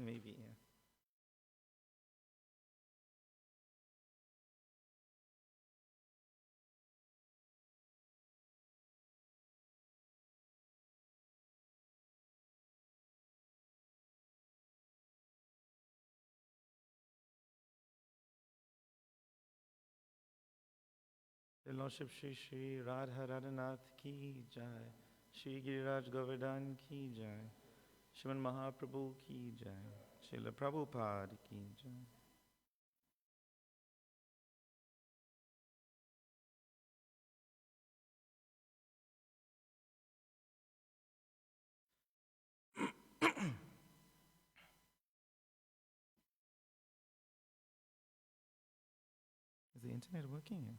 maybe. Yeah. The Lordship Shri Radha Radhanath ki jai. Shri Giriraj Govardhan ki jai. Shriman Mahaprabhu ki jai. Srila Prabhupada ki jai. Is the internet working?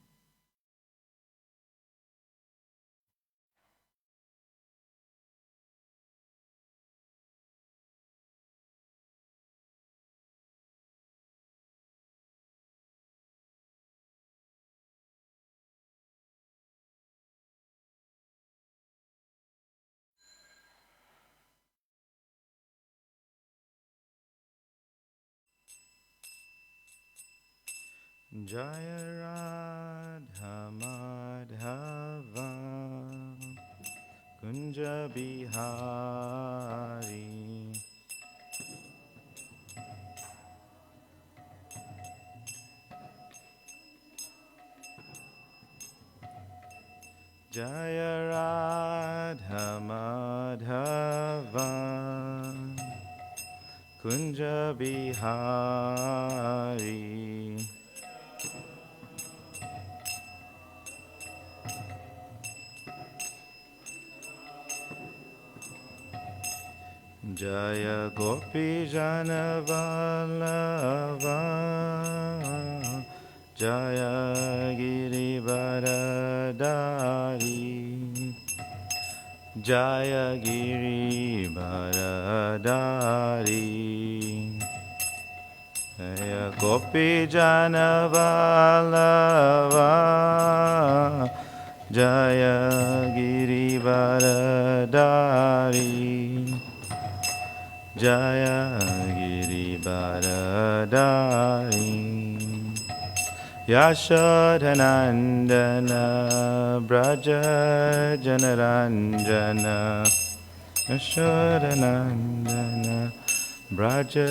Jaya Radha Madhava Kunja Bihari Jaya Radha Madhava Kunja Bihari Jaya Gopi Jana Vallabha Jaya Giri Baradari Jaya Giri Baradari Jaya Gopi Jana Vallabha Jaya Giri Baradari Jaya Giri Baradari Yashodhanandana Braja Janaranjana Yashodhanandana Braja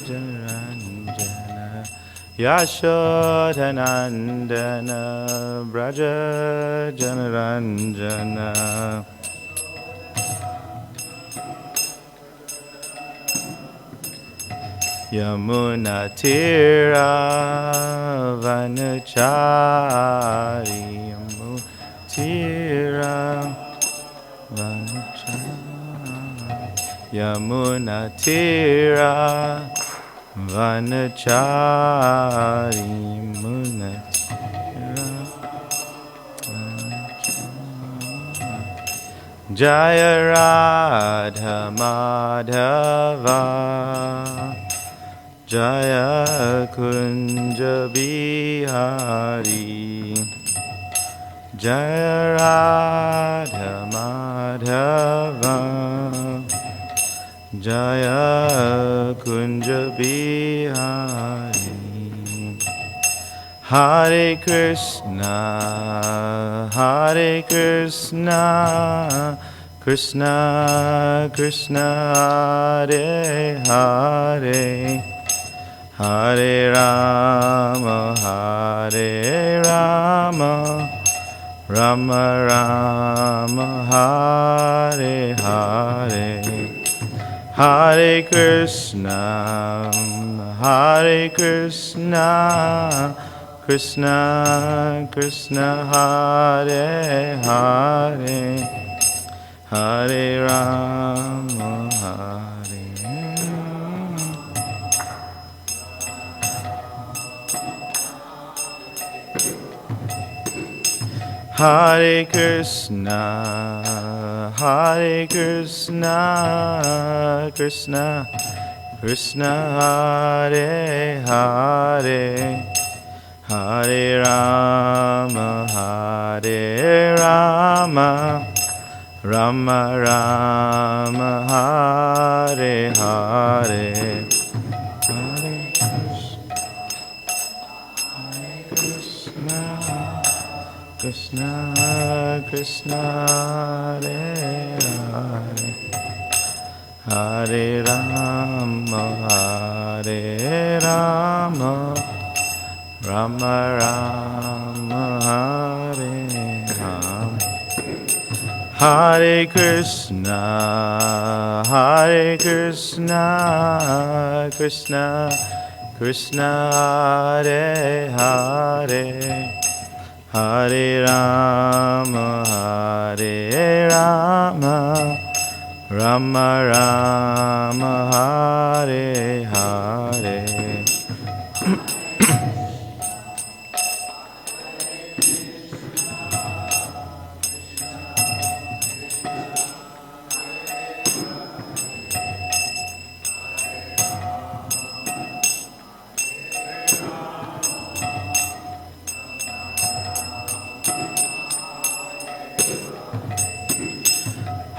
Janaranjana Yashodhanandana Braja Janaranjana Yamuna Tira Vanachari Yamuna Tira Vanachari Yamuna Tira Vanachari Yamuna Tira Vanachari Jaya Radha Madhava Jaya Kunja Bihari Jaya Radha Madhava Jaya Kunja Bihari Hare Krishna Hare Krishna Krishna Krishna Hare Hare Hare Rama, Hare Rama, Rama Rama, Hare Hare, Hare Krishna, Hare Krishna, Krishna Krishna, Hare Hare, Hare Rama, Hare Hare Krishna, Hare Krishna, Krishna, Krishna, Hare Hare, Hare Rama, Hare Rama, Rama Rama, Hare Hare. Krishna, Krishna, Hare Hare, Hare Rama, Hare Rama, Rama Rama, Hare Rama. Hare Krishna, Hare Krishna, Krishna, Krishna, Hare Hare, Hare Rama, Hare Rama, Rama Rama, Hare Hare.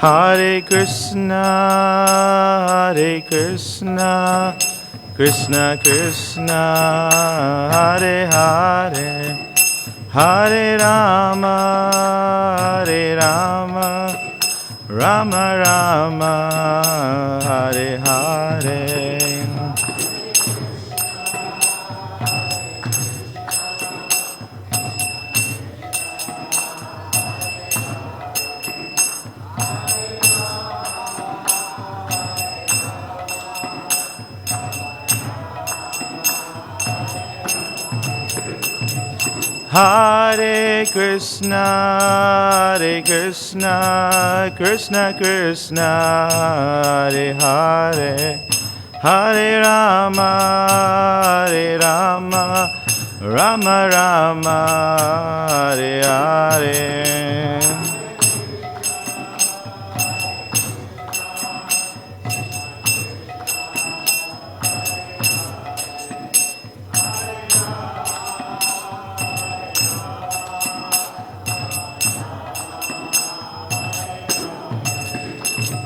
Hare Krishna, Hare Krishna, Krishna Krishna, Hare Hare, Hare Rama, Hare Rama, Rama Rama, Hare Hare. Hare Krishna, Hare Krishna, Krishna Krishna, Hare Hare, Hare Rama, Hare Rama, Rama Rama, Hare Hare.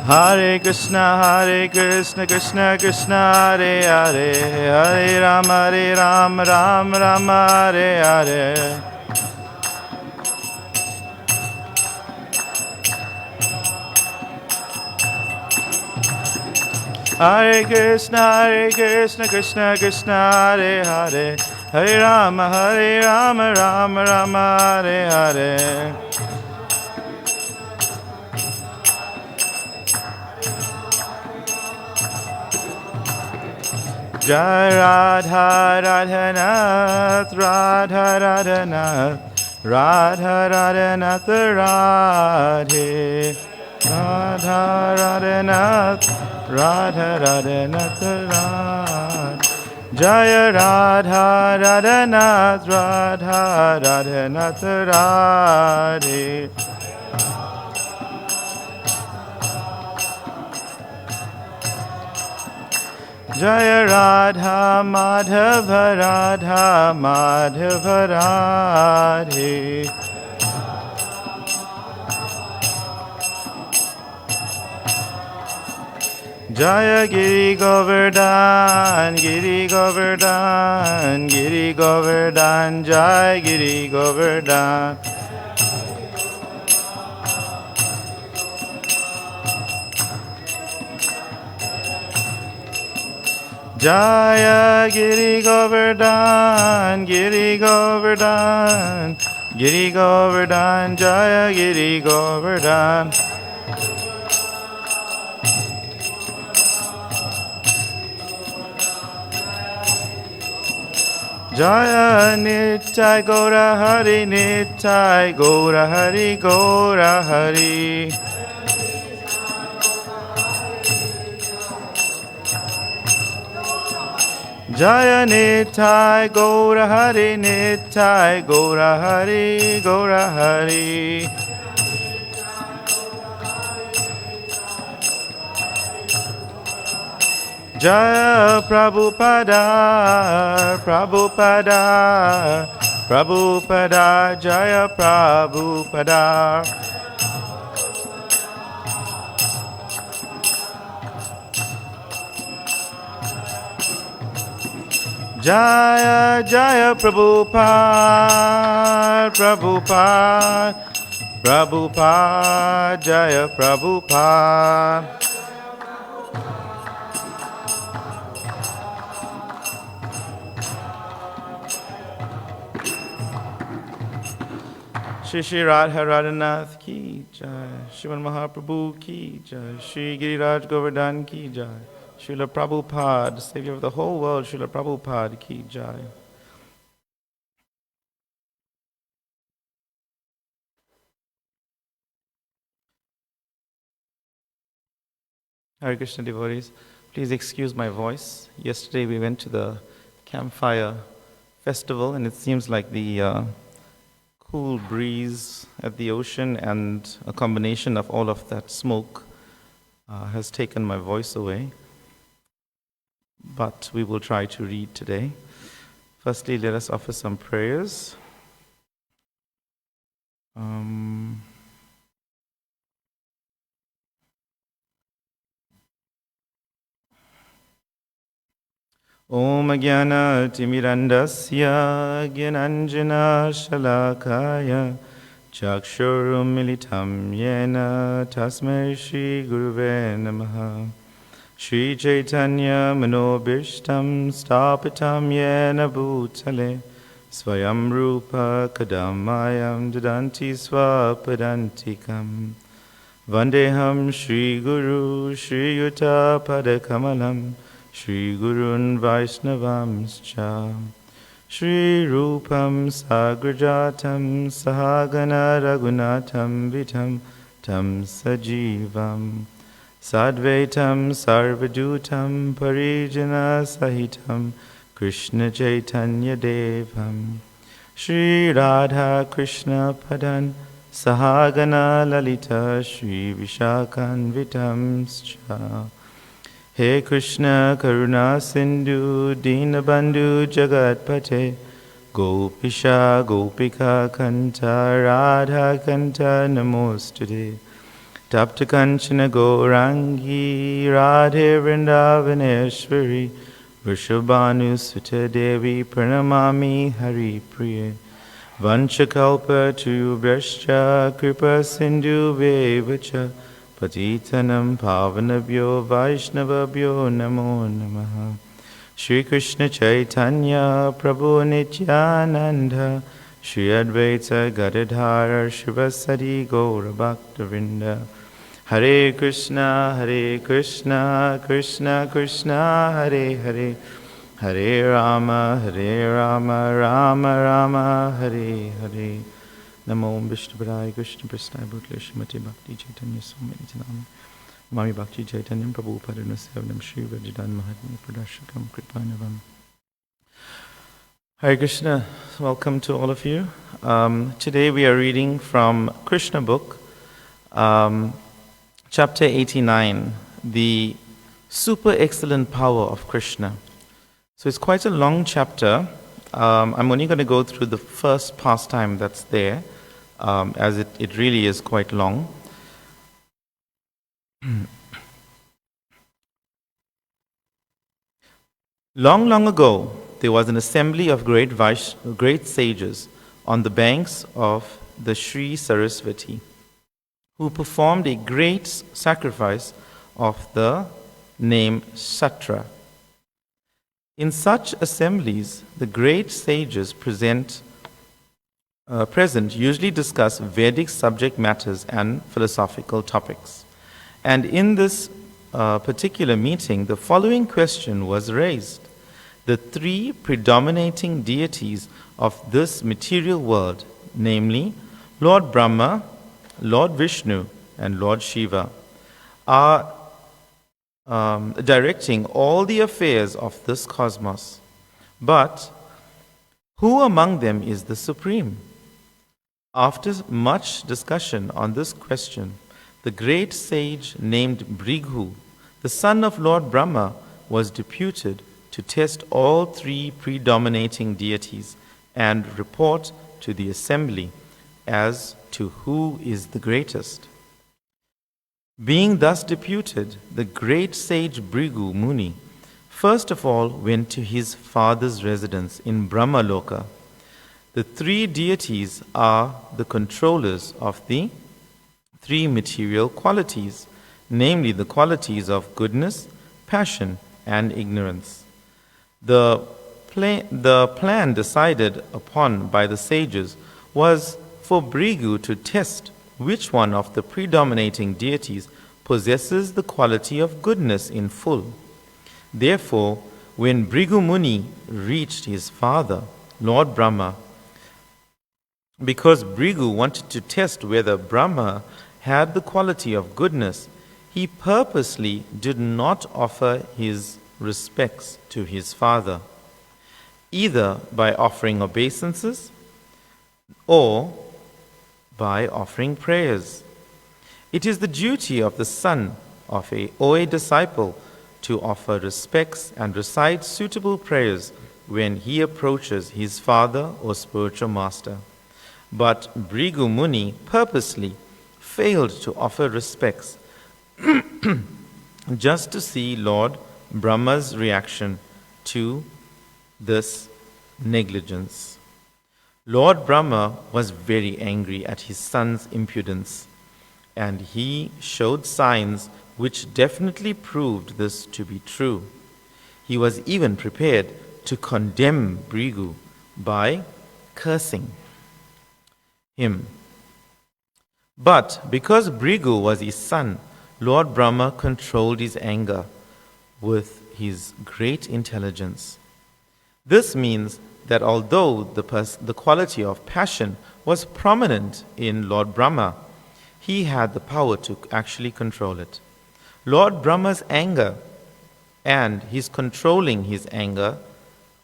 Hare Krishna, Krishna Krishna, Hare Hare, Hare Rama, Rama Rama, Hare Hare. Hare Krishna, Krishna Krishna, Hare Hare, Hare Rama, Rama Rama, Hare Hare. Jai Radha Radhanath, Radha Radhanath, Radha Radhanath, Radhe, Radha Radhanath, Radha Radhanath, Radhe. Jaya Radha Radhanath, Radha Radhanath, Radhe. Jaya Radha Madhava, Radha Madhava, Radhe. Jaya Giri Govardhan, Giri Govardhan, Giri Govardhan, Jai Giri Govardhan. Jaya Giri Govardhan, Giri Govardhan, Giri Govardhan, Jaya Giri Govardhan. Jaya Nittai Gaura Hari, Nittai Gaura Hari, Gaura Hari. Jaya Nittai Gaura Hari, Nittai Gaura Hari, Gaura Hari. Jaya Prabhupada, Prabhupada, Prabhupada, Jaya Prabhupada. Jaya Jaya Prabhupada, Prabhupada, Prabhupada, Jaya Prabhupada. Shri Shri Radha Radhanath ki jai, Shriman Mahaprabhu ki jai, Shri Giriraj Govardhan ki jai, Srila Prabhupada, Savior of the whole world, Srila Prabhupada ki jai. Hare Krishna devotees, please excuse my voice. Yesterday we went to the campfire festival and it seems like the cool breeze at the ocean and a combination of all of that smoke has taken my voice away. But we will try to read today. Firstly, let us offer some prayers. Om Jnana Timirandasya Gyananjana Shalakaya Chakshurum Militam Yena Tasmai Shri Guruve Namaha Shri Chaitanya Manobishtam Stapitam Yena Bhutale Swayam Rupa Kadamayam Dadanti Swapadantikam Vandeham Shri Guru Shri Yuta Padakamalam Shri Gurun Vaishnavamscha Shri Rupam Sagrajatam Sahagana Raghunatam Vitam Tam Sajivam Sadvaitam Sarvadutam Parijana Sahitam Krishna Chaitanya Devam Shri Radha Krishna Padan Sahagana Lalita Shri Vishakan Vitamscha He Krishna Karuna Sindhu Dinabandhu Jagatpate Gopisha Gopika Kanta Radha Kanta Namostude Tapta Kanchana Gaurangi Radhe Vrindavaneshwari Vrishabhanu Sutta Devi Pranamami Hari Priye Vanchakalpa Tubhyascha Kripa Sindhu Vevacha Patitanam Pavanabhyo Vaishnavabhyo Namo Namaha Shri Krishna Chaitanya Prabhu Nityananda Shri Advaita Gadadhara Shivasadi Gaura Bhaktavinda Hare Krishna Krishna Krishna Hare Hare Hare Rama Rama Rama Hare Hare Namo Vishnupadaya Krishna Prasthaya Bhutale Srimati Bhakti Chaitanya Swami Nityananda Mami Bhakti Chaitanya Prabhupada Nasevanam Shri Vajidan Mahatma Pradashakam Kripanavam. Hare Krishna, welcome to all of you. Today we are reading from Krishna book, chapter 89, the super excellent power of Krishna. So it's quite a long chapter. I'm only going to go through the first pastime that's there, as it really is quite long. Long ago, there was an assembly of great sages on the banks of the Sri Saraswati, who performed a great sacrifice of the name Shatra. In such assemblies, the great sages present usually discuss Vedic subject matters and philosophical topics. And in this particular meeting, the following question was raised. The three predominating deities of this material world, namely Lord Brahma, Lord Vishnu, and Lord Shiva, are directing all the affairs of this cosmos. But who among them is the supreme? After much discussion on this question, the great sage named Brighu, the son of Lord Brahma, was deputed to test all three predominating deities and report to the assembly as to who is the greatest. Being thus deputed, the great sage Brighu Muni first of all went to his father's residence in Brahmaloka. The three deities are the controllers of the three material qualities, namely the qualities of goodness, passion, and ignorance. The plan decided upon by the sages was for Brigu to test which one of the predominating deities possesses the quality of goodness in full. Therefore, when Brigu Muni reached his father, Lord Brahma, because Brigu wanted to test whether Brahma had the quality of goodness, he purposely did not offer his respects to his father, either by offering obeisances or by offering prayers. It is the duty of the son or a disciple to offer respects and recite suitable prayers when he approaches his father or spiritual master. But Brigu Muni purposely failed to offer respects just to see Lord Brahma's reaction to this negligence. Lord Brahma was very angry at his son's impudence, and he showed signs which definitely proved this to be true. He was even prepared to condemn Brigu by cursing him. But because Brigu was his son, Lord Brahma controlled his anger with his great intelligence. This means that although the quality of passion was prominent in Lord Brahma, he had the power to actually control it. Lord Brahma's anger and his controlling his anger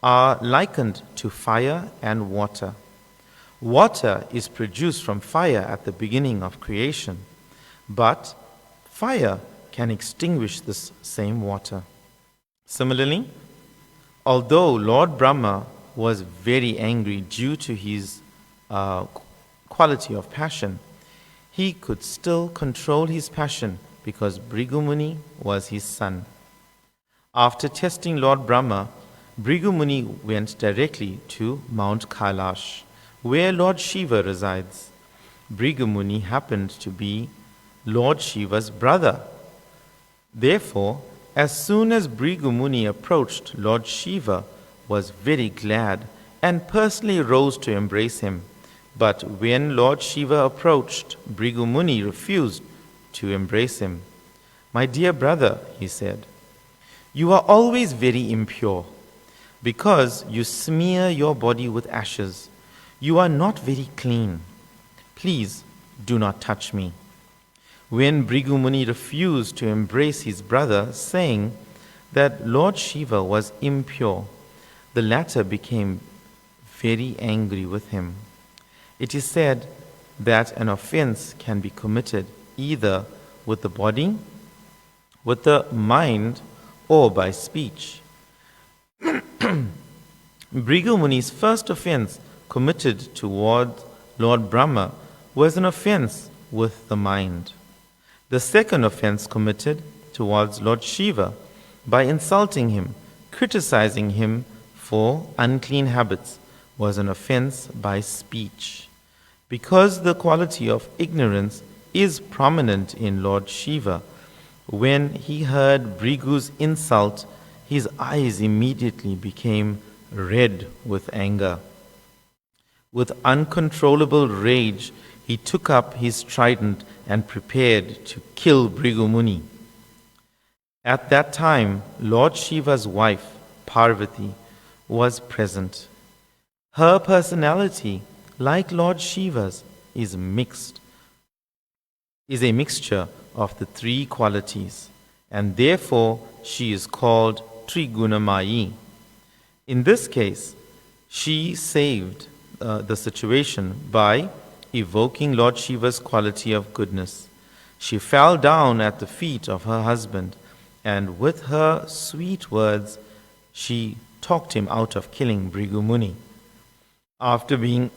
are likened to fire and water. Water is produced from fire at the beginning of creation, but fire can extinguish this same water. Similarly, although Lord Brahma was very angry due to his quality of passion, he could still control his passion because Brigu Muni was his son. After testing Lord Brahma, Brigu Muni went directly to Mount Kailash, where Lord Shiva resides. Brigu Muni happened to be Lord Shiva's brother. Therefore, as soon as Brigu Muni approached, Lord Shiva was very glad and personally rose to embrace him. But when Lord Shiva approached, Brigu Muni refused to embrace him. "My dear brother," he said, "you are always very impure because you smear your body with ashes. You are not very clean. Please do not touch me." When Brigu Muni refused to embrace his brother, saying that Lord Shiva was impure, the latter became very angry with him. It is said that an offense can be committed either with the body, with the mind, or by speech. Brigu Muni's first offense committed toward Lord Brahma was an offense with the mind. The second offense committed towards Lord Shiva by insulting him, criticizing him for unclean habits, was an offense by speech. Because the quality of ignorance is prominent in Lord Shiva, when he heard Brigu's insult, his eyes immediately became red with anger. With uncontrollable rage, he took up his trident and prepared to kill Brigu Muni. At that time, Lord Shiva's wife, Parvati, was present. Her personality, like Lord Shiva's, is a mixture of the three qualities, and therefore she is called Trigunamayi. In this case, she saved the situation by evoking Lord Shiva's quality of goodness. She fell down at the feet of her husband, and with her sweet words, she talked him out of killing Brigu Muni. After being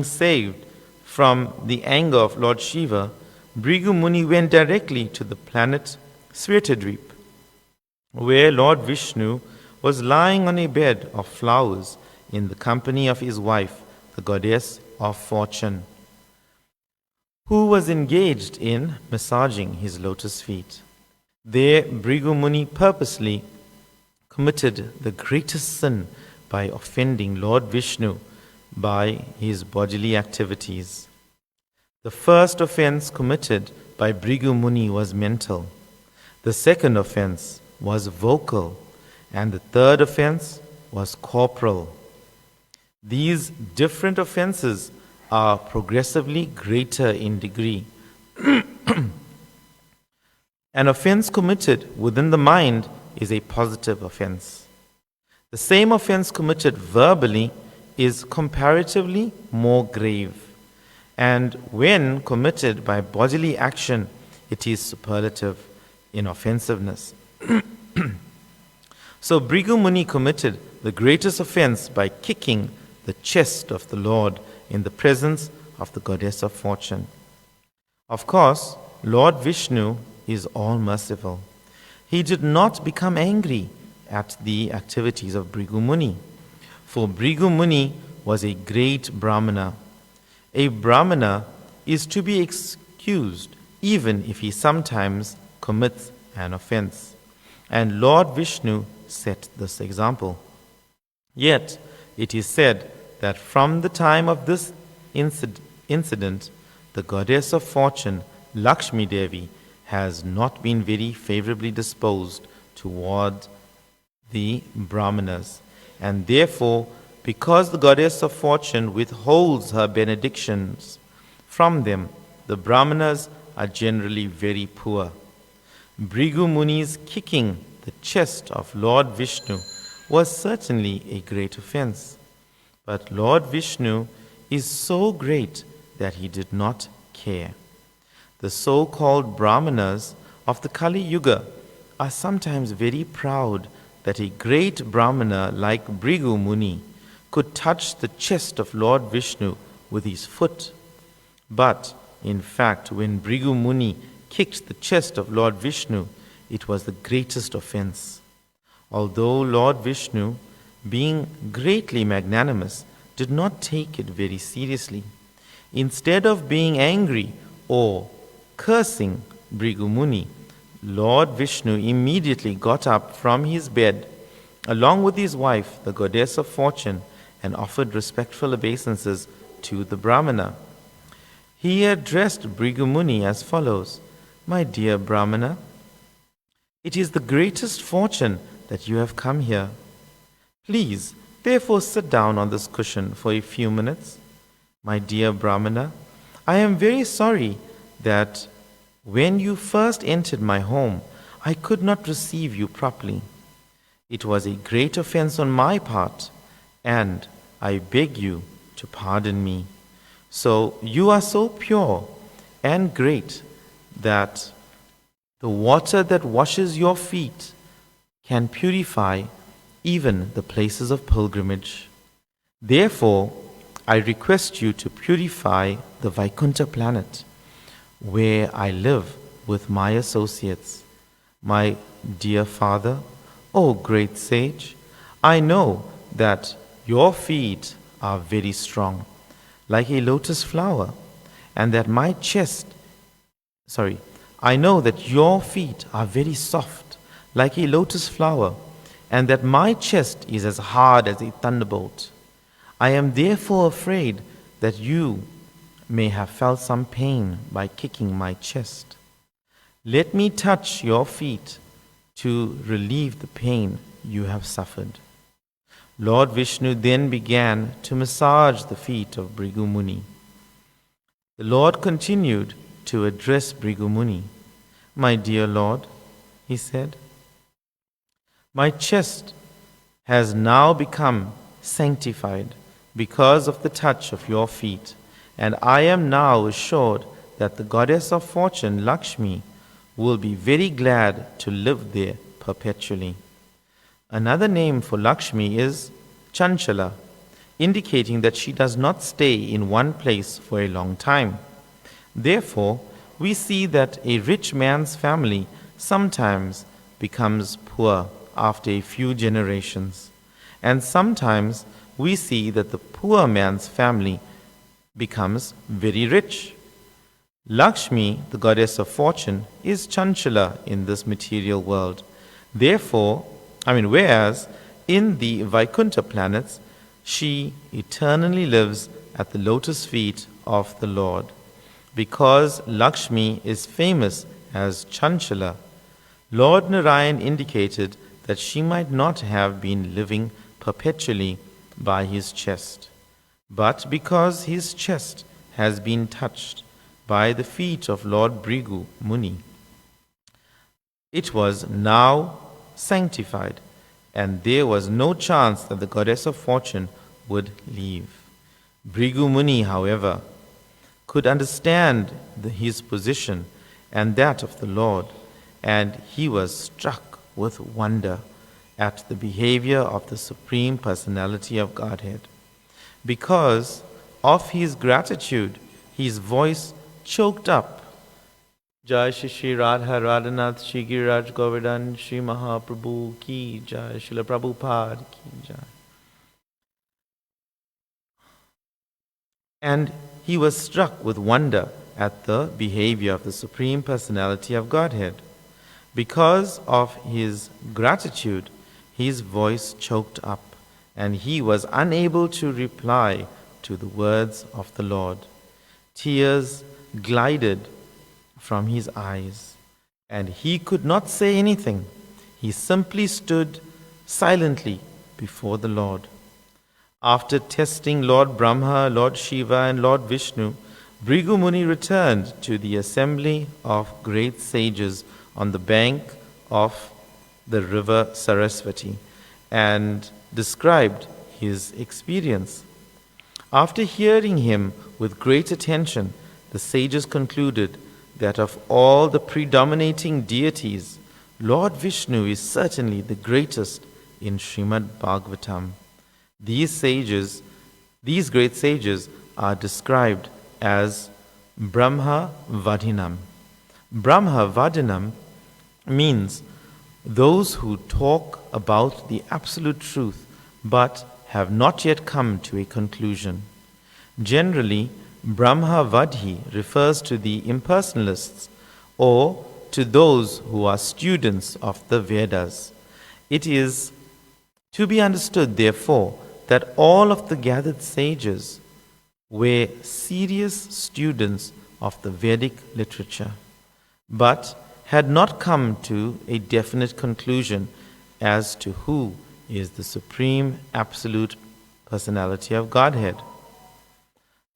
saved from the anger of Lord Shiva, Brigu Muni went directly to the planet Svetadvip. where Lord Vishnu was lying on a bed of flowers in the company of his wife, the goddess of fortune, who was engaged in massaging his lotus feet. There, Bhrigu Muni purposely committed the greatest sin by offending Lord Vishnu by his bodily activities. The first offense committed by Bhrigu Muni was mental. The second offense was vocal, and the third offense was corporal. These different offenses are progressively greater in degree. An offense committed within the mind is a positive offense. The same offense committed verbally is comparatively more grave, and when committed by bodily action, it is superlative in offensiveness. So Bhrigu Muni committed the greatest offense by kicking the chest of the Lord in the presence of the goddess of fortune. Of course, Lord Vishnu is all-merciful. He did not become angry at the activities of Bhrigu Muni, for Bhrigu Muni was a great Brahmana. A Brahmana is to be excused even if he sometimes commits an offense, and Lord Vishnu set this example. Yet, it is said that from the time of this incident, the goddess of fortune, Lakshmi Devi, has not been very favorably disposed toward the Brahmanas, and therefore, because the goddess of fortune withholds her benedictions from them, the Brahmanas are generally very poor. Bhrigu Muni's kicking the chest of Lord Vishnu was certainly a great offense, but Lord Vishnu is so great that he did not care. The so-called Brahmanas of the Kali Yuga are sometimes very proud that a great Brahmana like Bhrigu Muni could touch the chest of Lord Vishnu with his foot. But, in fact, when Bhrigu Muni kicked the chest of Lord Vishnu, it was the greatest offense. Although Lord Vishnu, being greatly magnanimous, did not take it very seriously. Instead of being angry or cursing Bhrigu Muni, Lord Vishnu immediately got up from his bed, along with his wife, the goddess of fortune, and offered respectful obeisances to the Brahmana. He addressed Bhrigu Muni as follows: "My dear Brahmana, it is the greatest fortune that you have come here. Please, therefore, sit down on this cushion for a few minutes. My dear Brahmana, I am very sorry that when you first entered my home, I could not receive you properly. It was a great offense on my part, and I beg you to pardon me. So you are so pure and great that the water that washes your feet can purify even the places of pilgrimage. Therefore, I request you to purify the Vaikuntha planet, where I live with my associates. My dear father, O great sage, I know that your feet are very strong, like a lotus flower, and that I know that your feet are very soft, like a lotus flower, and that my chest is as hard as a thunderbolt. I am therefore afraid that you may have felt some pain by kicking my chest. Let me touch your feet to relieve the pain you have suffered." Lord Vishnu then began to massage the feet of Bhrigu Muni. The Lord continued to address Bhrigu Muni. "My dear Lord," he said, "my chest has now become sanctified because of the touch of your feet, and I am now assured that the goddess of fortune, Lakshmi, will be very glad to live there perpetually." Another name for Lakshmi is Chanchala, indicating that she does not stay in one place for a long time. Therefore, we see that a rich man's family sometimes becomes poor after a few generations. And sometimes we see that the poor man's family becomes very rich. Lakshmi, the goddess of fortune, is chanchala in this material world. Whereas in the Vaikuntha planets, she eternally lives at the lotus feet of the Lord. Because Lakshmi is famous as chanchala, Lord Narayan indicated that she might not have been living perpetually by his chest, but because his chest has been touched by the feet of Lord Bhrigu Muni, it was now sanctified, and there was no chance that the goddess of fortune would leave. Bhrigu Muni, however, could understand his position and that of the Lord, and he was struck with wonder at the behavior of the Supreme Personality of Godhead. Because of his gratitude, his voice choked up. Jai Shri Radha Radhanath Shri Giriraj Govardhan Shri Mahaprabhu Ki Jai, Srila Prabhupada Ki Jai. And he was struck with wonder at the behavior of the Supreme Personality of Godhead. Because of his gratitude, his voice choked up, and he was unable to reply to the words of the Lord. Tears glided from his eyes, and he could not say anything. He simply stood silently before the Lord. After testing Lord Brahma, Lord Shiva, and Lord Vishnu, Bhrigu Muni returned to the assembly of great sages on the bank of the river Saraswati and described his experience. After hearing him with great attention, the sages concluded that of all the predominating deities, Lord Vishnu is certainly the greatest in Srimad Bhagavatam. These great sages are described as Brahma Vadinam. Brahma Vadinam means those who talk about the absolute truth but have not yet come to a conclusion. Generally, Brahma Vadhi refers to the impersonalists or to those who are students of the Vedas. It is to be understood, therefore, that all of the gathered sages were serious students of the Vedic literature, but had not come to a definite conclusion as to who is the Supreme Absolute Personality of Godhead.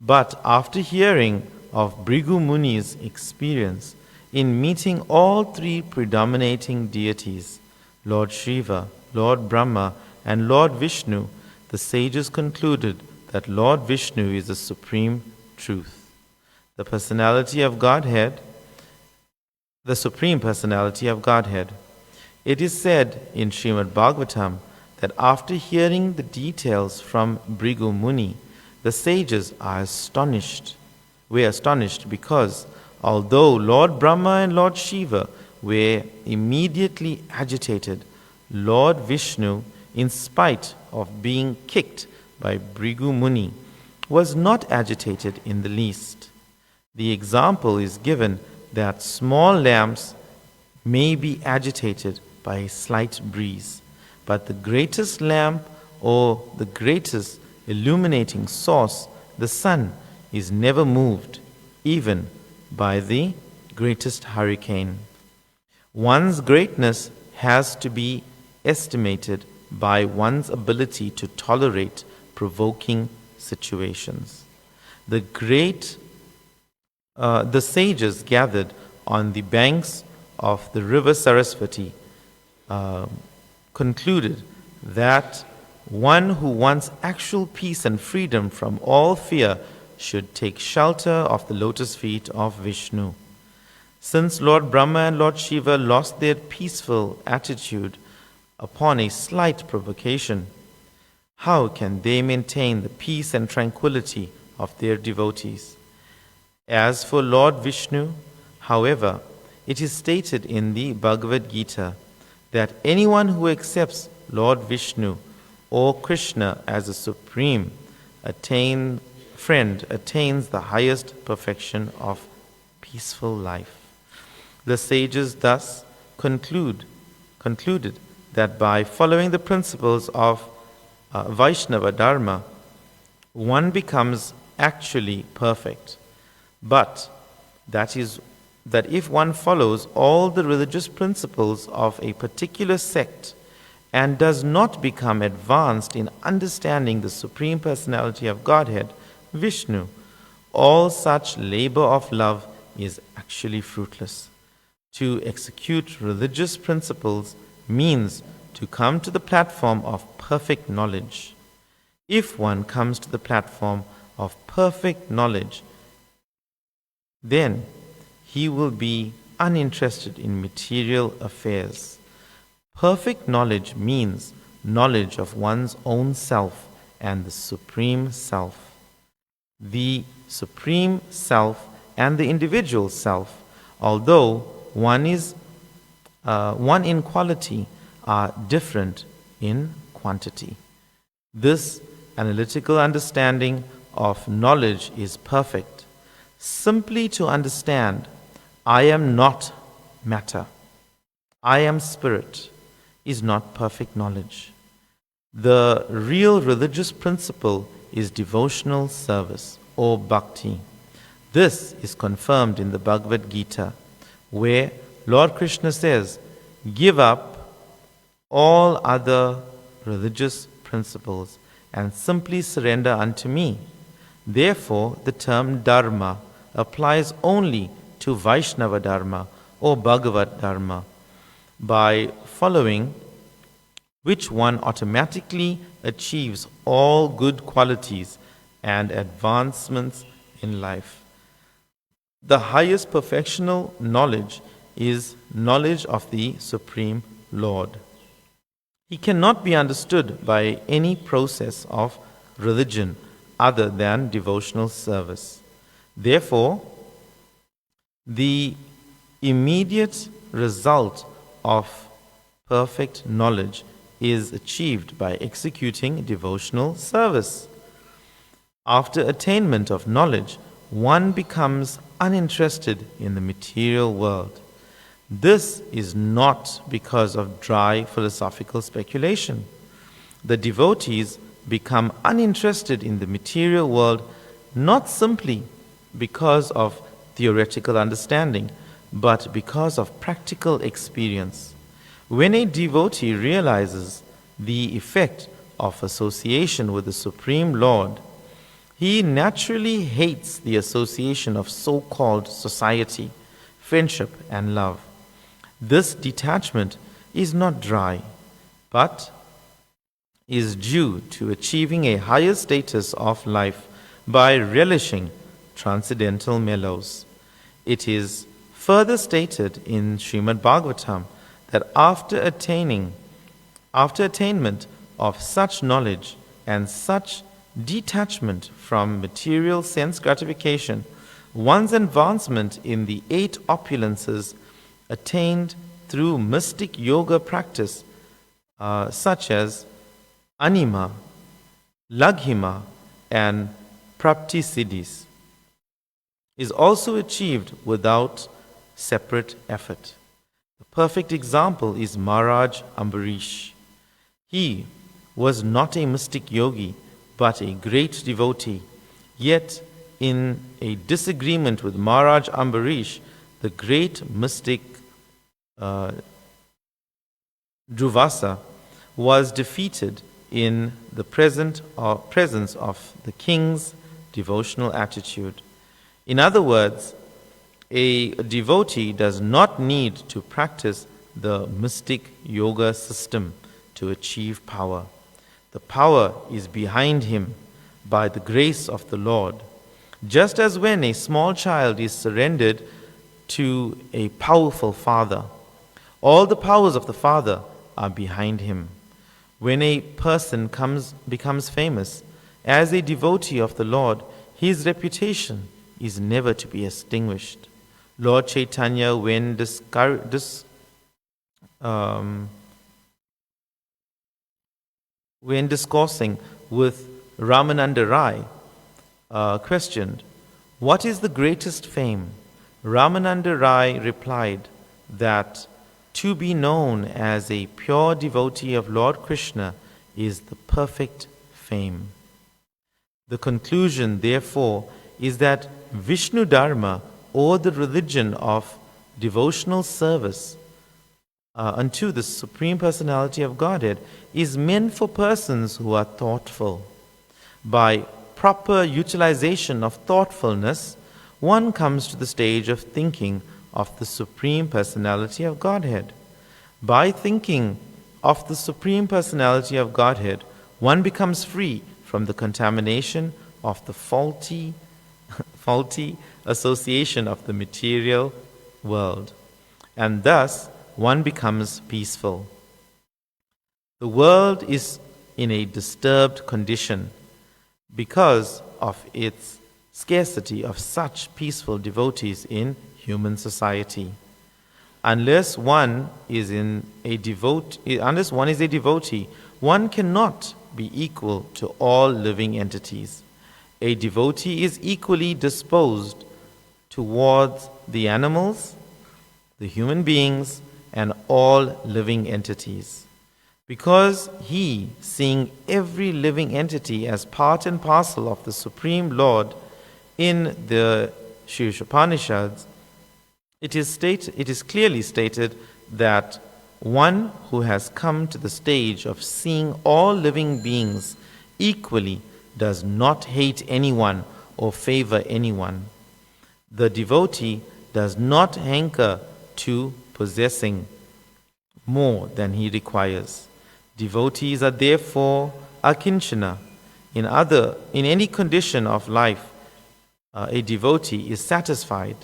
But after hearing of Bhrigu Muni's experience in meeting all three predominating deities, Lord Shiva, Lord Brahma, and Lord Vishnu, the sages concluded that Lord Vishnu is the supreme truth, the personality of Godhead, the Supreme Personality of Godhead. It is said in Srimad Bhagavatam that after hearing the details from Bhrigu Muni, the sages were astonished because although Lord Brahma and Lord Shiva were immediately agitated, Lord Vishnu, in spite of being kicked by Bhrigu Muni, was not agitated in the least. The example is given that small lamps may be agitated by a slight breeze, but the greatest lamp or the greatest illuminating source, the sun, is never moved, even by the greatest hurricane. One's greatness has to be estimated by one's ability to tolerate provoking situations. The sages gathered on the banks of the river Saraswati concluded that one who wants actual peace and freedom from all fear should take shelter of the lotus feet of Vishnu. Since Lord Brahma and Lord Shiva lost their peaceful attitude upon a slight provocation, how can they maintain the peace and tranquility of their devotees? As for Lord Vishnu, however, it is stated in the Bhagavad Gita that anyone who accepts Lord Vishnu or Krishna as a supreme friend attains the highest perfection of peaceful life. The sages thus concluded that by following the principles of Vaishnava Dharma, one becomes actually perfect. But that if one follows all the religious principles of a particular sect and does not become advanced in understanding the Supreme Personality of Godhead, Vishnu, all such labor of love is actually fruitless. To execute religious principles means to come to the platform of perfect knowledge. If one comes to the platform of perfect knowledge, then he will be uninterested in material affairs. Perfect knowledge means knowledge of one's own self and the Supreme Self. The Supreme Self and the individual self, although one in quality, are different in quantity. This analytical understanding of knowledge is perfect. Simply to understand, I am not matter, I am spirit, is not perfect knowledge. The real religious principle is devotional service or bhakti. This is confirmed in the Bhagavad Gita, where Lord Krishna says, give up all other religious principles and simply surrender unto me. Therefore, the term Dharma applies only to Vaishnava Dharma or Bhagavad Dharma, by following which one automatically achieves all good qualities and advancements in life. The highest perfectional knowledge is knowledge of the Supreme Lord. He cannot be understood by any process of religion other than devotional service. Therefore, the immediate result of perfect knowledge is achieved by executing devotional service. After attainment of knowledge, one becomes uninterested in the material world. This is not because of dry philosophical speculation. The devotees become uninterested in the material world not simply because of theoretical understanding, but because of practical experience. When a devotee realizes the effect of association with the Supreme Lord, he naturally hates the association of so-called society, friendship, and love. This detachment is not dry, but is due to achieving a higher status of life by relishing transcendental mellows. It is further stated in Srimad Bhagavatam that after attainment of such knowledge and such detachment from material sense gratification, one's advancement in the 8 opulences attained through mystic yoga practice, such as anima, laghima, and praptisiddhis, is also achieved without separate effort. The perfect example is Maharaj Ambarish. He was not a mystic yogi, but a great devotee. Yet, in a disagreement with Maharaj Ambarish, the great mystic Dhruvasa was defeated in the presence of the king's devotional attitude. In other words, a devotee does not need to practice the mystic yoga system to achieve power. The power is behind him by the grace of the Lord. Just as when a small child is surrendered to a powerful father, all the powers of the father are behind him. When a person becomes famous as a devotee of the Lord, his reputation is never to be extinguished. Lord Chaitanya, when when discoursing with Ramananda Rai, questioned, "What is the greatest fame?" Ramananda Rai replied that to be known as a pure devotee of Lord Krishna is the perfect fame. The conclusion, therefore, is that Vishnu Dharma, or the religion of devotional service unto the Supreme Personality of Godhead, is meant for persons who are thoughtful. By proper utilization of thoughtfulness, one comes to the stage of thinking of the Supreme Personality of Godhead. By thinking of the Supreme Personality of Godhead, one becomes free from the contamination of the faulty association of the material world, and thus one becomes peaceful. The world is in a disturbed condition because of its scarcity of such peaceful devotees in human society. Unless one is a devotee, one cannot be equal to all living entities. A devotee is equally disposed towards the animals, the human beings, and all living entities. Because he, seeing every living entity as part and parcel of the Supreme Lord in the Upanishads, it is clearly stated that one who has come to the stage of seeing all living beings equally does not hate anyone or favor anyone. The devotee does not hanker to possessing more than he requires. Devotees are therefore akinchana. In any condition of life, a devotee is satisfied.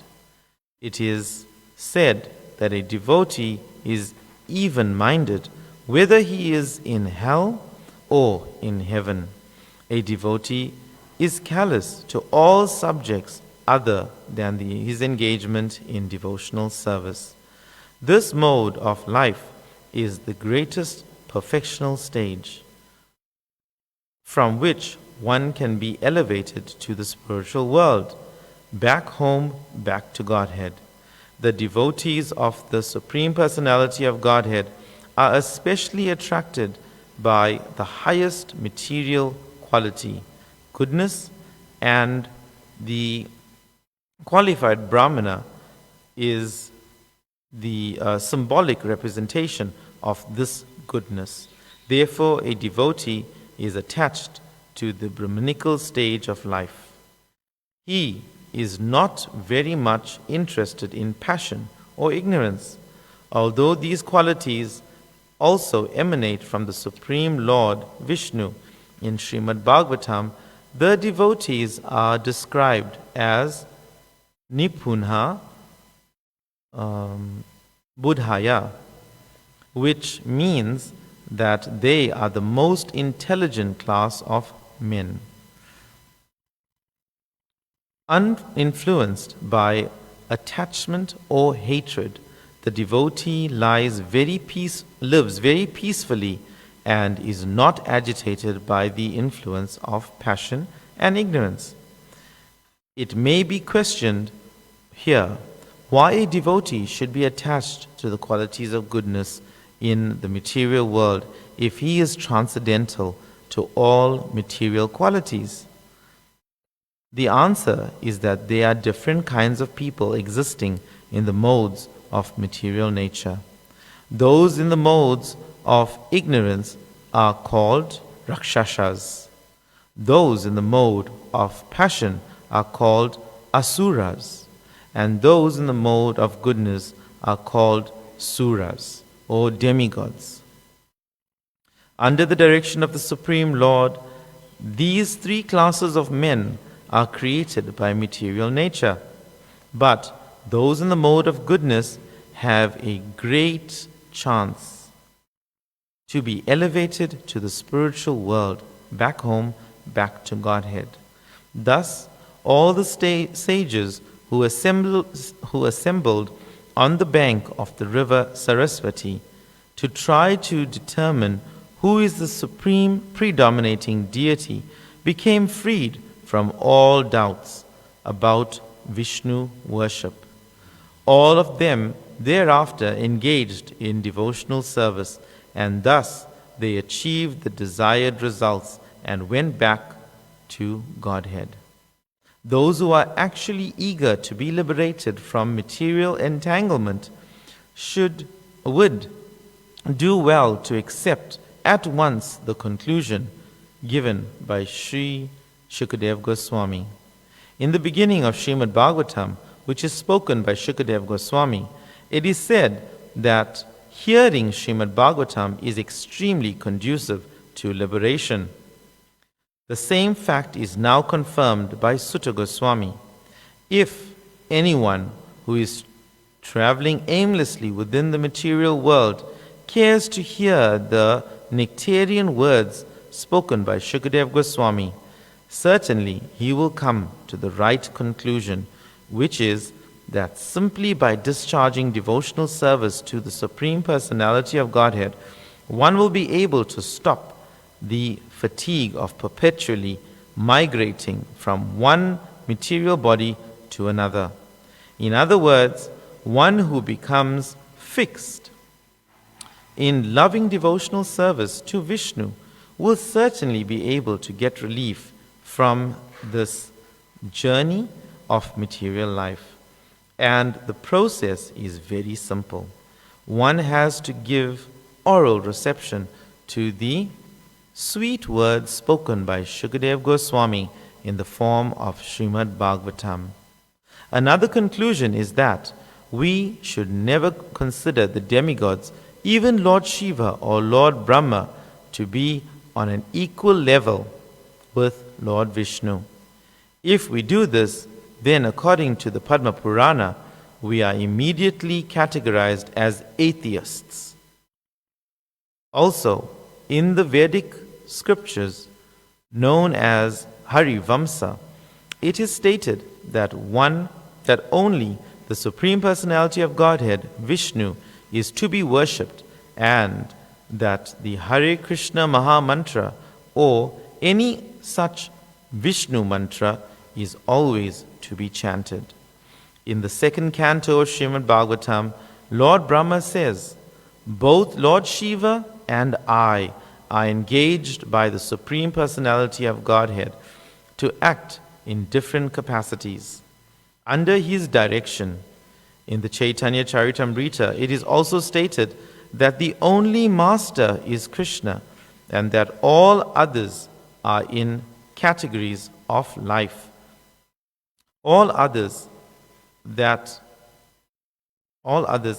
It is said that a devotee is even-minded whether he is in hell or in heaven. A devotee is callous to all subjects other than his engagement in devotional service. This mode of life is the greatest perfectional stage from which one can be elevated to the spiritual world, back home, back to Godhead. The devotees of the Supreme Personality of Godhead are especially attracted by the highest material quality, goodness, and the qualified Brahmana is the symbolic representation of this goodness. Therefore, a devotee is attached to the Brahmanical stage of life. He is not very much interested in passion or ignorance, although these qualities also emanate from the Supreme Lord Vishnu. In Srimad Bhagavatam, the devotees are described as Nipunha Buddhaya, which means that they are the most intelligent class of men. Uninfluenced by attachment or hatred, the devotee lives very peacefully and is not agitated by the influence of passion and ignorance. It may be questioned here why a devotee should be attached to the qualities of goodness in the material world if he is transcendental to all material qualities. The answer is that there are different kinds of people existing in the modes of material nature. Those in the modes of ignorance are called Rakshasas. Those in the mode of passion are called Asuras. And those in the mode of goodness are called Suras, or demigods. Under the direction of the Supreme Lord, these three classes of men are created by material nature. But those in the mode of goodness have a great chance to be elevated to the spiritual world, back home, back to Godhead. Thus, all the sages who assembled on the bank of the river Saraswati to try to determine who is the supreme predominating deity, became freed from all doubts about Vishnu worship. All of them thereafter engaged in devotional service, and thus they achieved the desired results and went back to Godhead. Those who are actually eager to be liberated from material entanglement would do well to accept at once the conclusion given by Sri Shukadeva Goswami. In the beginning of Srimad Bhagavatam, which is spoken by Shukadeva Goswami, it is said that hearing Srimad Bhagavatam is extremely conducive to liberation. The same fact is now confirmed by Sutta Goswami. If anyone who is traveling aimlessly within the material world cares to hear the nectarian words spoken by Shukadeva Goswami, certainly he will come to the right conclusion, which is that simply by discharging devotional service to the Supreme Personality of Godhead, one will be able to stop the fatigue of perpetually migrating from one material body to another. In other words, one who becomes fixed in loving devotional service to Vishnu will certainly be able to get relief from this journey of material life. And the process is very simple. One has to give oral reception to the sweet words spoken by Shukadeva Goswami in the form of Srimad Bhagavatam. Another conclusion is that we should never consider the demigods, even Lord Shiva or Lord Brahma, to be on an equal level with Lord Vishnu. If we do this, then according to the Padma Purana, we are immediately categorized as atheists. Also, in the Vedic scriptures known as Harivamsa, it is stated that only the Supreme Personality of Godhead, Vishnu, is to be worshipped, and that the Hare Krishna Maha Mantra or any such Vishnu mantra is always to be chanted. In the second canto of Srimad Bhagavatam, Lord Brahma says, "Both Lord Shiva and I are engaged by the Supreme Personality of Godhead to act in different capacities. Under his direction, in the Chaitanya Charitamrita, it is also stated that the only master is Krishna and that all others are in categories of life. All others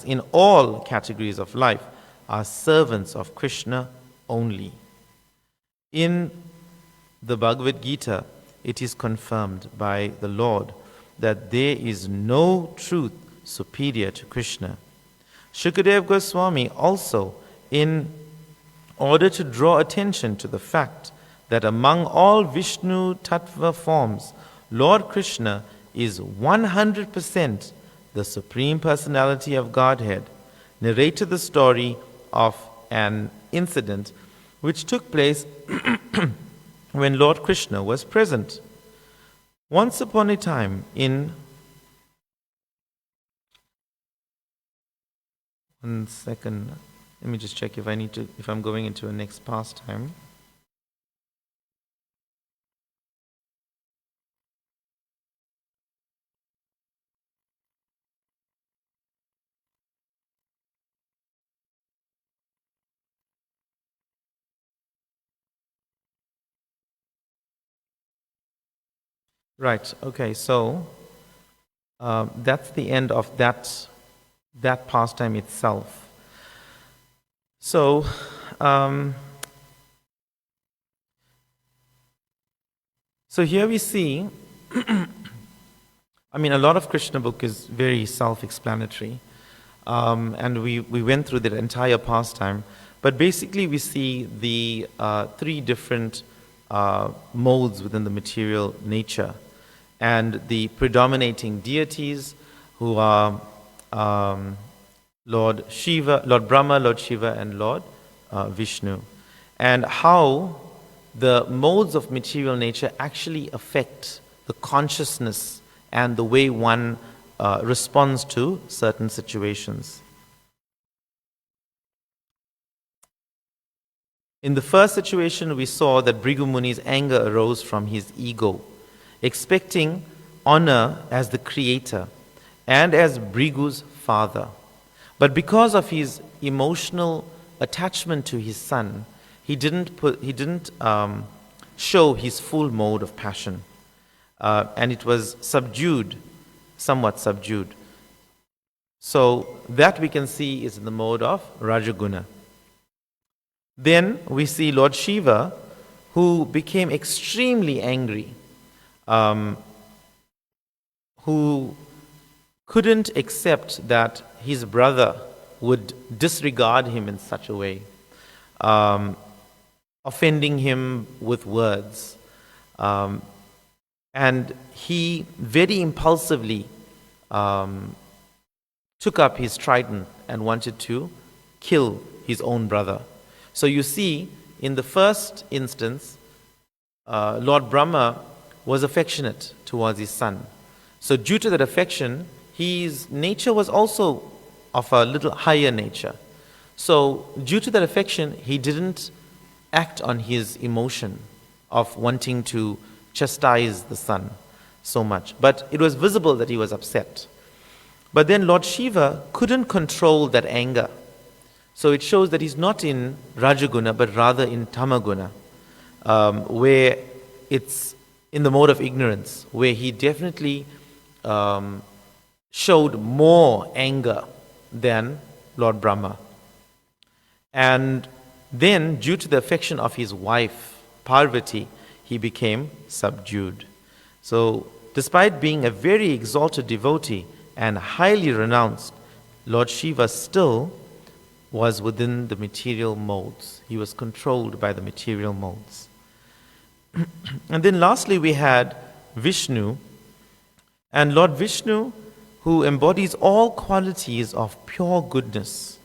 in all categories of life are servants of Krishna only." In the Bhagavad Gita, it is confirmed by the Lord that there is no truth superior to Krishna. Shukadeva Goswami also, in order to draw attention to the fact that among all Vishnu Tattva forms, Lord Krishna is 100% the Supreme Personality of Godhead, narrated the story of an incident which took place when Lord Krishna was present. Once upon a time in... One second. Let me just check if I'm going into a next pastime. Right, okay, so that's the end of that pastime itself. So, here we see, a lot of Krishna book is very self-explanatory, and we went through the entire pastime, but basically we see the three different modes within the material nature, and the predominating deities who are Lord Shiva, Lord Brahma, Lord Shiva, and Lord Vishnu. and how the modes of material nature actually affect the consciousness and the way one responds to certain situations. In the first situation, we saw that Bhrigu Muni's anger arose from his ego, expecting honor as the creator and as Bhrigu's father. But because of his emotional attachment to his son, he didn't show his full mode of passion. And it was subdued, somewhat subdued. So that we can see is in the mode of Rajaguna. Then we see Lord Shiva, who became extremely angry, who couldn't accept that his brother would disregard him in such a way, offending him with words. And he very impulsively took up his trident and wanted to kill his own brother. So you see, in the first instance, Lord Brahma was affectionate towards his son. So due to that affection, his nature was also of a little higher nature. So due to that affection, he didn't act on his emotion of wanting to chastise the son so much. But it was visible that he was upset. But then Lord Shiva couldn't control that anger. So it shows that he's not in Rajaguna, but rather in Tamaguna, where it's in the mode of ignorance, where he definitely showed more anger than Lord Brahma. And then, due to the affection of his wife, Parvati, he became subdued. So, despite being a very exalted devotee and highly renounced, Lord Shiva still was within the material modes. He was controlled by the material modes. And then lastly, we had Vishnu. And Lord Vishnu, who embodies all qualities of pure goodness,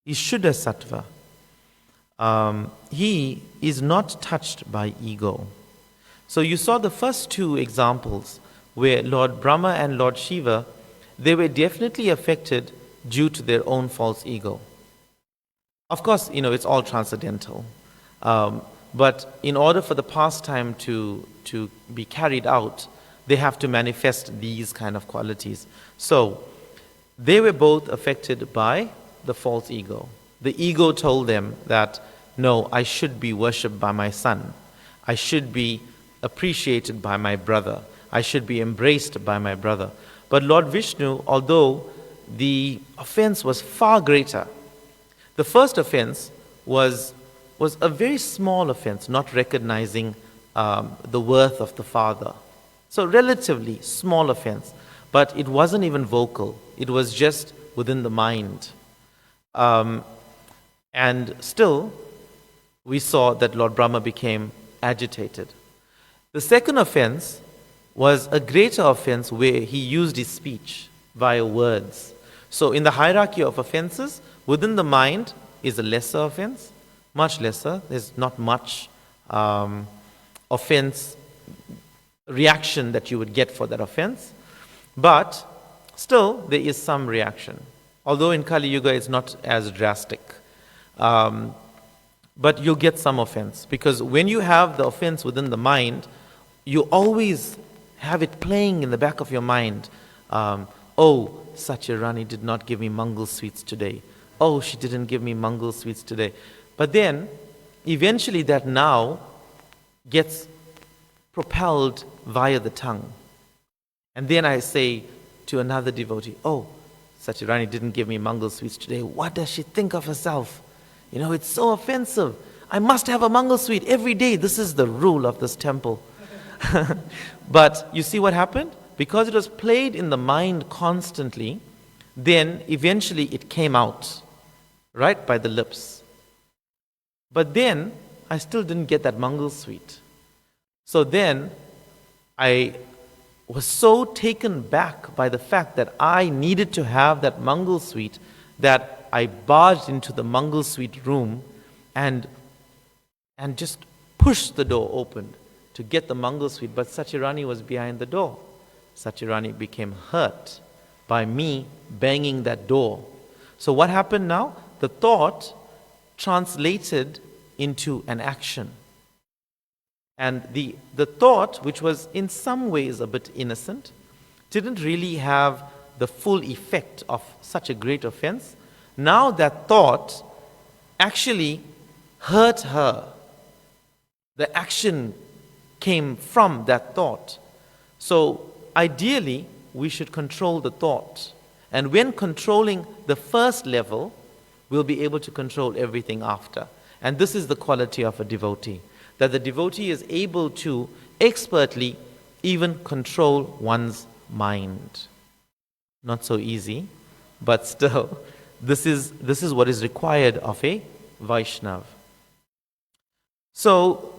is Shuddha Sattva. He is not touched by ego. So you saw the first two examples where Lord Brahma and Lord Shiva, they were definitely affected due to their own false ego. Of course, it's all transcendental. But in order for the pastime to be carried out, they have to manifest these kind of qualities. So they were both affected by the false ego. The ego told them that, no, I should be worshipped by my son. I should be appreciated by my brother. I should be embraced by my brother. But Lord Vishnu, although the offense was far greater, the first offense was a very small offense, not recognizing the worth of the father. So relatively small offense, but it wasn't even vocal. It was just within the mind. And still, we saw that Lord Brahma became agitated. The second offense was a greater offense where he used his speech via words. So in the hierarchy of offenses, within the mind is a lesser offense, much lesser. There's not much offense reaction that you would get for that offense. But still, there is some reaction. Although in Kali Yuga, it's not as drastic. But you'll get some offense. Because when you have the offense within the mind, you always have it playing in the back of your mind. Oh, Satyarani did not give me Mangal sweets today. Oh, she didn't give me Mangal sweets today. But then, eventually that now gets propelled via the tongue. And then I say to another devotee, oh, Satyarani didn't give me Mangal sweets today. What does she think of herself? It's so offensive. I must have a Mangal sweet every day. This is the rule of this temple. But you see what happened? Because it was played in the mind constantly, then eventually it came out, right, by the lips. But then I still didn't get that Mangal sweet. So then I was so taken back by the fact that I needed to have that Mangal sweet that I barged into the Mangal sweet room and and just pushed the door open to get the Mangal sweet, but Satyarani was behind the door. Satyarani became hurt by me banging that door. So what happened now? The thought translated into an action. And the thought, which was in some ways a bit innocent, didn't really have the full effect of such a great offense. Now that thought actually hurt her. The action came from that thought. So ideally, we should control the thought. And when controlling the first level, we'll be able to control everything after. And this is the quality of a devotee, that the devotee is able to expertly even control one's mind. Not so easy, but still, this is what is required of a Vaishnav. So,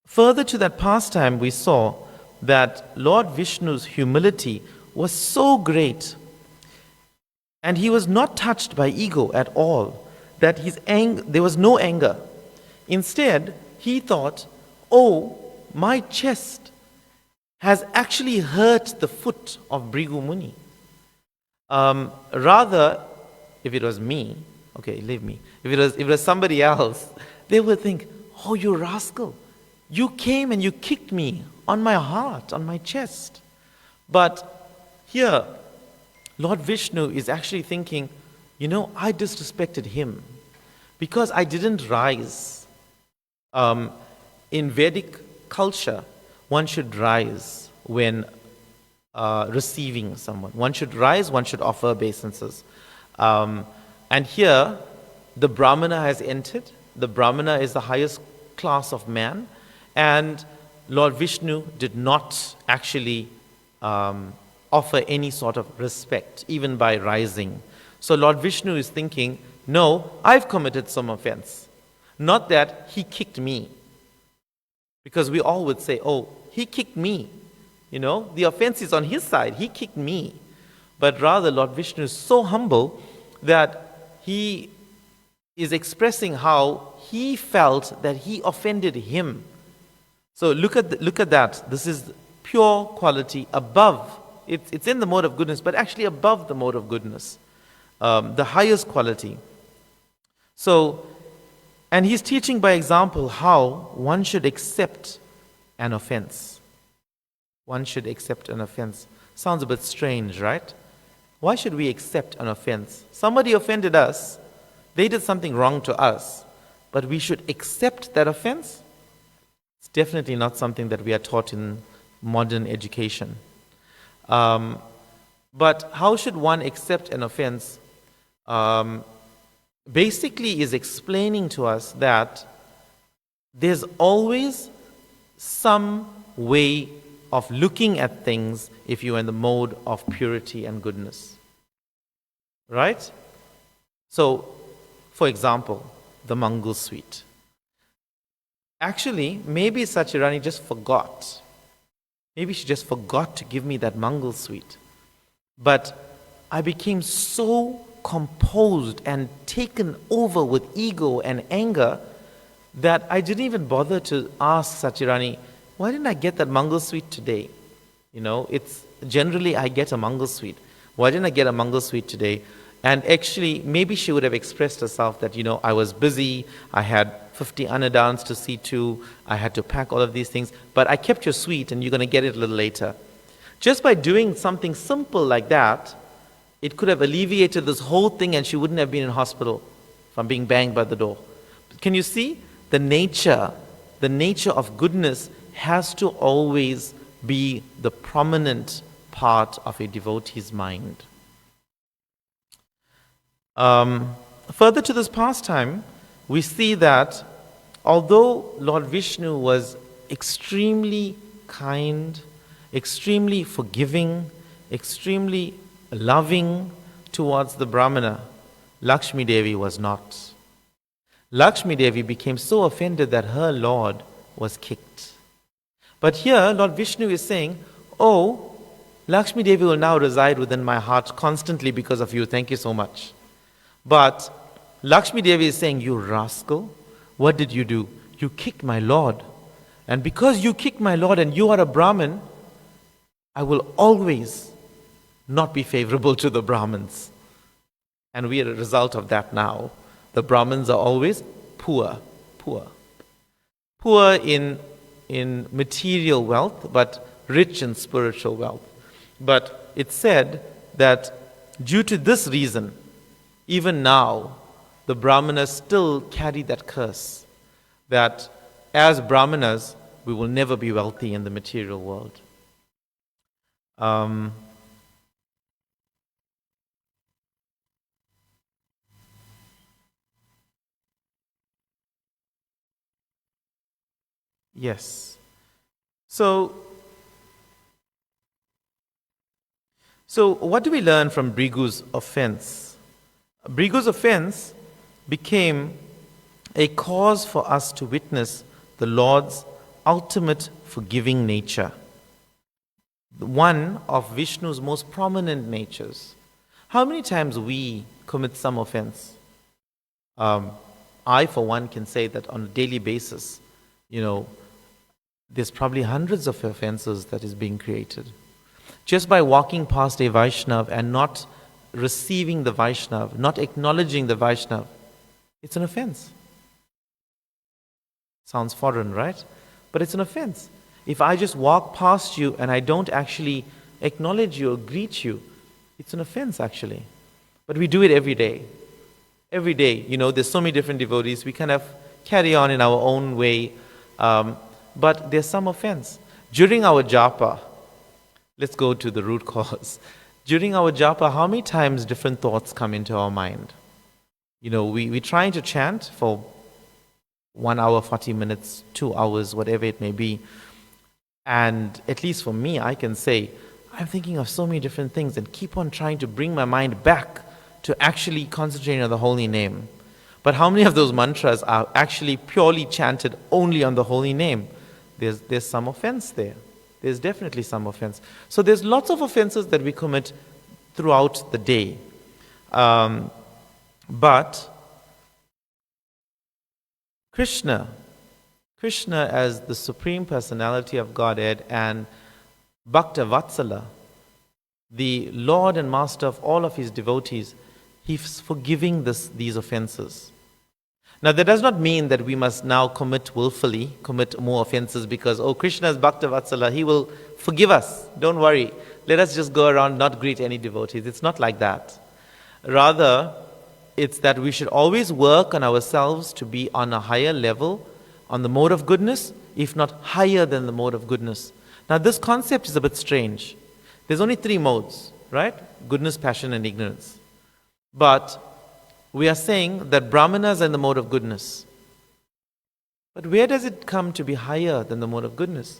further to that pastime, we saw that Lord Vishnu's humility was so great, and he was not touched by ego at all, that there was no anger. Instead, he thought, oh, my chest has actually hurt the foot of Bhrigu Muni. Rather, if it was me, okay, leave me. If it was somebody else, they would think, oh, you rascal, you came and you kicked me on my heart, on my chest. But here, Lord Vishnu is actually thinking, I disrespected him because I didn't rise. In Vedic culture, one should rise when receiving someone. One should rise, one should offer obeisances. And here, the Brahmana has entered. The Brahmana is the highest class of man. And Lord Vishnu did not actually offer any sort of respect, even by rising. So Lord Vishnu is thinking, no, I've committed some offense. Not that he kicked me. Because we all would say, oh, he kicked me. The offense is on his side. He kicked me. But rather, Lord Vishnu is so humble that he is expressing how he felt that he offended him. So look at that. This is pure quality above. It's in the mode of goodness, but actually above the mode of goodness. The highest quality. So, and he's teaching by example how one should accept an offense. One should accept an offense. Sounds a bit strange, right? Why should we accept an offense? Somebody offended us. They did something wrong to us. But we should accept that offense? It's definitely not something that we are taught in modern education. But how should one accept an offense? Basically is explaining to us that there's always some way of looking at things if you're in the mode of purity and goodness. Right? So, for example, the Mangal sweet. Actually, maybe Satyarani just forgot. Maybe she just forgot to give me that Mangal sweet. But I became so composed and taken over with ego and anger that I didn't even bother to ask Satyarani, why didn't I get that Mangal sweet today? It's generally I get a Mangal sweet. Why didn't I get a Mangal sweet today? And actually, maybe she would have expressed herself that, I was busy, I had 50 annadans to see to, I had to pack all of these things, but I kept your sweet and you're going to get it a little later. Just by doing something simple like that, it could have alleviated this whole thing and she wouldn't have been in hospital from being banged by the door. Can you see? The nature of goodness has to always be the prominent part of a devotee's mind. Further to this pastime, we see that although Lord Vishnu was extremely kind, extremely forgiving, extremely loving towards the Brahmana, Lakshmi Devi was not. Lakshmi Devi became so offended that her Lord was kicked. But here, Lord Vishnu is saying, oh, Lakshmi Devi will now reside within my heart constantly because of you. Thank you so much. But Lakshmi Devi is saying, you rascal, What did you do? You kicked my Lord. And because you kicked my Lord and you are a Brahmin, I will always not be favorable to the Brahmins. And we are a result of that now. The Brahmins are always poor. Poor in material wealth, but rich in spiritual wealth. But it's said that due to this reason, even now, the Brahmanas still carry that curse, that as Brahmanas, we will never be wealthy in the material world. Yes. So what do we learn from Brigu's offense? Brigu's offense became a cause for us to witness the Lord's ultimate forgiving nature, one of Vishnu's most prominent natures. How many times we commit some offense? I, for one, can say that on a daily basis, there's probably hundreds of offenses that is being created. Just by walking past a Vaishnav and not receiving the Vaishnav, not acknowledging the Vaishnav, it's an offense. Sounds foreign, right? But it's an offense. If I just walk past you and I don't actually acknowledge you or greet you, it's an offense actually. But we do it every day. Every day, there's so many different devotees. We kind of carry on in our own way. But there's some offense. During our japa, let's go to the root cause. During our japa, how many times different thoughts come into our mind? We're trying to chant for 1 hour, 40 minutes, 2 hours, whatever it may be. And at least for me, I can say, I'm thinking of so many different things and keep on trying to bring my mind back to actually concentrating on the holy name. But how many of those mantras are actually purely chanted only on the holy name? There's some offense there. There's definitely some offense. So there's lots of offenses that we commit throughout the day. But Krishna as the Supreme Personality of Godhead and Bhakta Vatsala, the Lord and Master of all of his devotees, he's forgiving these offenses. Now that does not mean that we must now commit more offenses because, Krishna is Bhakta Vatsala, he will forgive us. Don't worry. Let us just go around not greet any devotees. It's not like that. Rather, it's that we should always work on ourselves to be on a higher level, on the mode of goodness, if not higher than the mode of goodness. Now this concept is a bit strange. There's only 3 modes, right? Goodness, passion, and ignorance. But we are saying that Brahmanas are in the mode of goodness. But where does it come to be higher than the mode of goodness?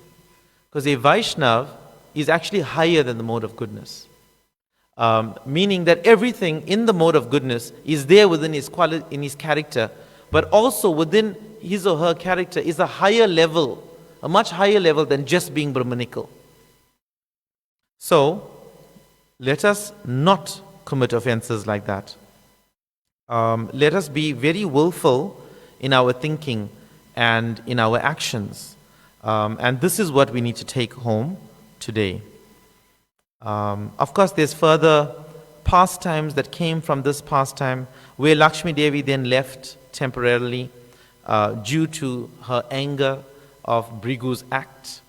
Because a Vaishnav is actually higher than the mode of goodness. Meaning that everything in the mode of goodness is there within his in his character, but also within his or her character is a higher level, a much higher level than just being Brahmanical. So, let us not commit offenses like that. Let us be very willful in our thinking and in our actions. And this is what we need to take home today. Of course, there's further pastimes that came from this pastime where Lakshmi Devi then left temporarily due to her anger of Brigu's act.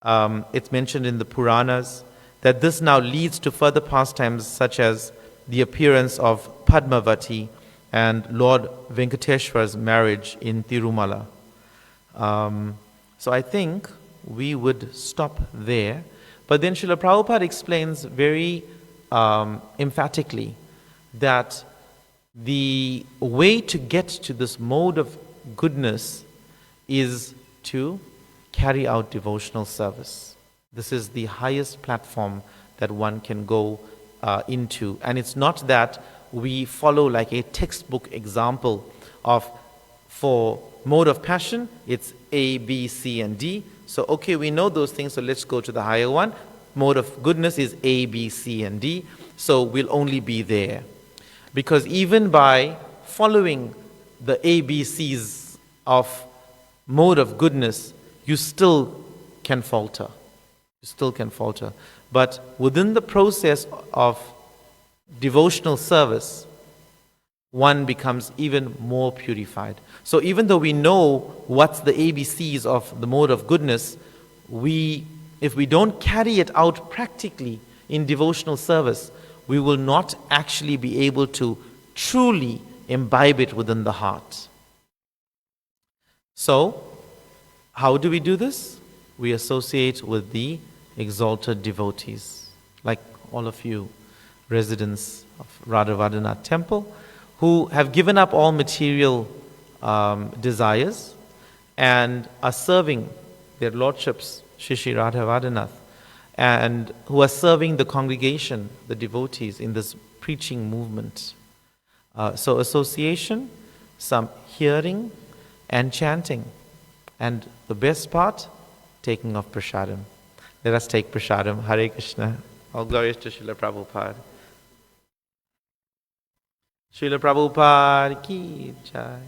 It's mentioned in the Puranas that this now leads to further pastimes such as the appearance of Padmavati and Lord Venkateshwar's marriage in Tirumala. So I think we would stop there. But then Srila Prabhupada explains very emphatically that the way to get to this mode of goodness is to carry out devotional service. This is the highest platform that one can go into. And it's not that we follow like a textbook example of, for mode of passion, it's A, B, C, and D. So, okay, we know those things, so let's go to the higher one. Mode of goodness is A, B, C, and D. So we'll only be there. Because even by following the A, B, C's of mode of goodness, you still can falter. You still can falter. But within the process of devotional service, one becomes even more purified. So even though we know what's the ABCs of the mode of goodness, if we don't carry it out practically in devotional service, we will not actually be able to truly imbibe it within the heart. So, how do we do this? We associate with the exalted devotees, like all of you residents of Radhavadanath temple, who have given up all material desires and are serving their lordships, Shri Radhavadanath, and who are serving the congregation, the devotees, in this preaching movement. So association, some hearing and chanting, and the best part, taking of prasadam. Let us take prasadam. Hare Krishna. All glories to Srila Prabhupada. Srila Prabhupada ki jai.